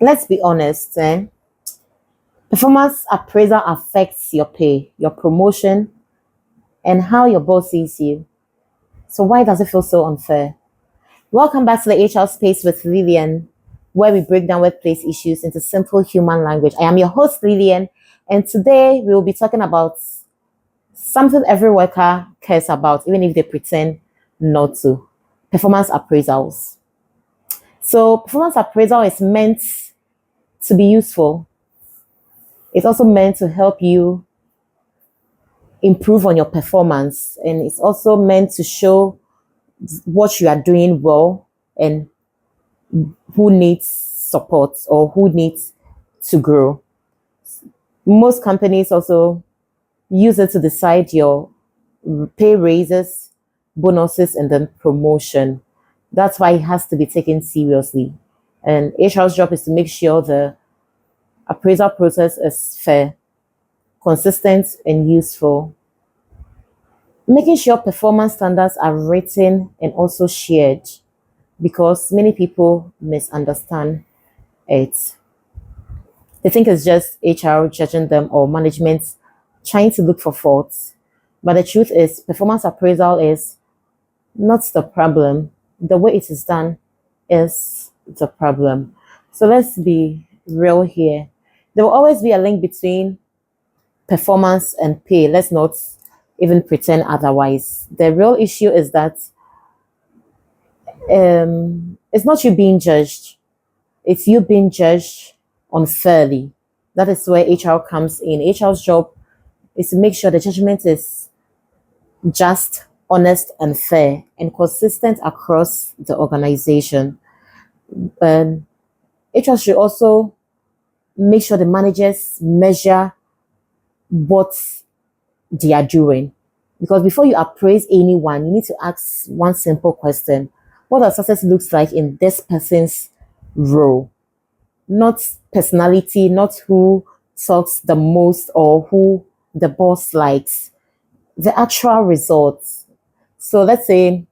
Let's be honest, performance appraisal affects your pay, your promotion, and how your boss sees you. So why does it feel so unfair? Welcome back to the HR space with Lillian, where we break down workplace issues into simple human language. I am your host, Lillian, and today we will be talking about something every worker cares about, even if they pretend not to: performance appraisals. So, performance appraisal is meant to be useful. It's also meant to help you improve on your performance, and it's also meant to show what you are doing well and who needs support or who needs to grow. Most companies also use it to decide your pay raises, bonuses, and then promotion. That's why it has to be taken seriously. And HR's job is to make sure the appraisal process is fair, consistent, and useful. Making sure performance standards are written and also shared, because many people misunderstand it. They think it's just HR judging them or management trying to look for faults. But the truth is, performance appraisal is not the problem. The way it is done is the problem. So let's be real here. There will always be a link between performance and pay. Let's not even pretend otherwise. The real issue is that it's not you being judged, it's you being judged unfairly. That is where HR comes in. HR's job is to make sure the judgment is just, honest, and fair, and consistent across the organization. But HR should also make sure the managers measure what they are doing. Because before you appraise anyone, you need to ask one simple question: what does success looks like in this person's role? Not personality, not who talks the most or who the boss likes. The actual results. So let's say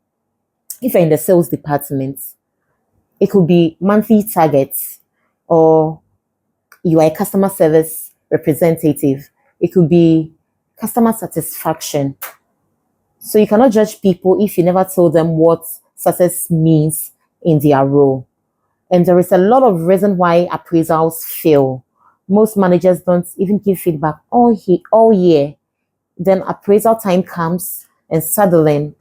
if you're in the sales department, it could be monthly targets, or you are a customer service representative. It could be customer satisfaction. So you cannot judge people if you never told them what success means in their role. And there is a lot of reason why appraisals fail. Most managers don't even give feedback all year. Then appraisal time comes and suddenly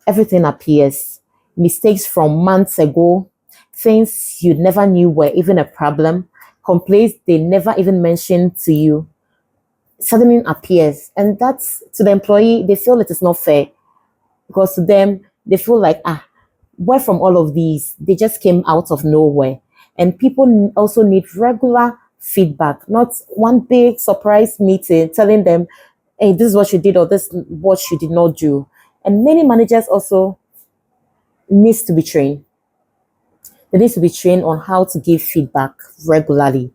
everything appears. Mistakes from months ago, things you never knew were even a problem, complaints they never even mentioned to you, suddenly appears. And that's, to the employee, they feel it is not fair, because to them, they feel like, where from all of these? They just came out of nowhere. And people also need regular feedback, not one big surprise meeting telling them, hey, this is what you did or this is what you did not do. And many managers also needs to be trained. They need to be trained on how to give feedback regularly.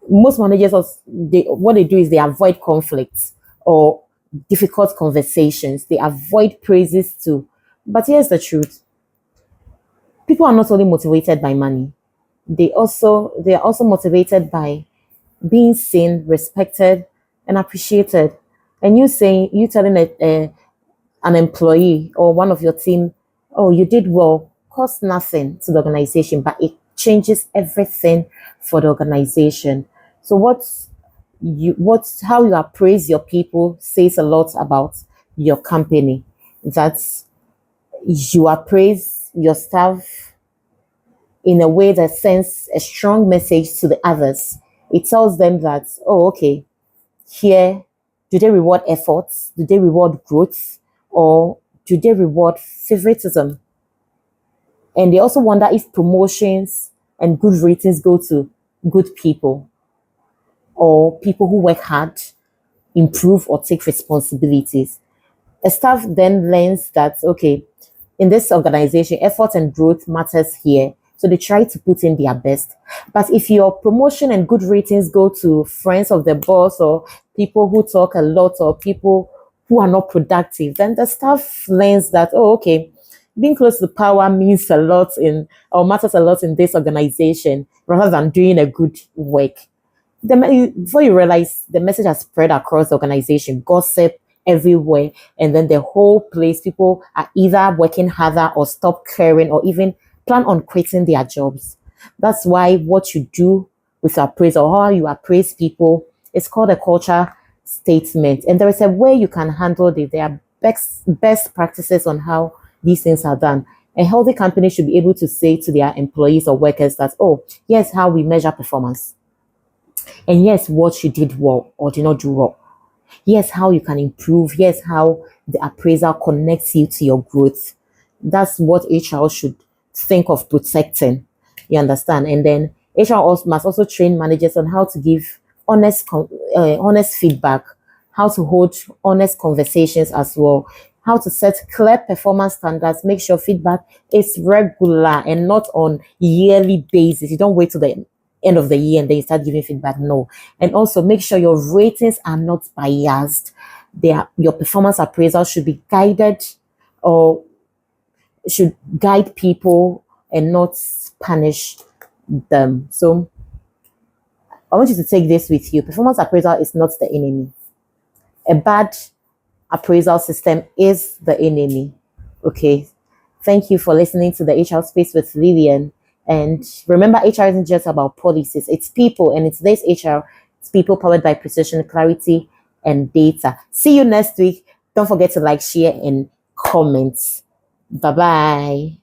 Most managers, what they do is they avoid conflicts or difficult conversations. They avoid praises too. But here's the truth: people are not only motivated by money; they are also motivated by being seen, respected, and appreciated. And you telling an employee or one of your team, oh, you did well, costs nothing to the organization, but it changes everything for the organization. So how you appraise your people says a lot about your company. That's, you appraise your staff in a way that sends a strong message to the others. It tells them that, oh, okay, here, do they reward efforts? Do they reward growth? Or do they reward favoritism? And they also wonder if promotions and good ratings go to good people, or people who work hard, improve, or take responsibilities. A staff then learns that, okay, in this organization, effort and growth matters here. So they try to put in their best. But if your promotion and good ratings go to friends of the boss, or people who talk a lot, or people who are not productive, then the staff learns that, oh, okay, being close to power means a lot in, or matters a lot in this organization rather than doing a good work. Before you realize, the message has spread across the organization, gossip everywhere, and then the whole place, people are either working harder or stop caring or even plan on quitting their jobs. That's why what you do with appraisal, or how you appraise people, it's called a culture statement. And there is a way you can handle it. There are best practices on how these things are done. A healthy company should be able to say to their employees or workers that, oh, here's how we measure performance. And yes, what you did well or did not do well. Here's how you can improve. Here's how the appraisal connects you to your growth. That's what HR should think of protecting. You understand? And then HR also must also train managers on how to give honest feedback, how to hold honest conversations as well, how to set clear performance standards, make sure feedback is regular and not on yearly basis. You don't wait to the end of the year and then you start giving feedback. No. And also make sure your ratings are not biased. Your performance appraisal should be guided or should guide people and not punish them. So I want you to take this with you. Performance appraisal is not the enemy. A bad appraisal system is the enemy. Okay. Thank you for listening to the HR Space with Lillian. And remember, HR isn't just about policies. It's people, and it's this HR. It's people powered by precision, clarity, and data. See you next week. Don't forget to like, share, and comment. Bye-bye.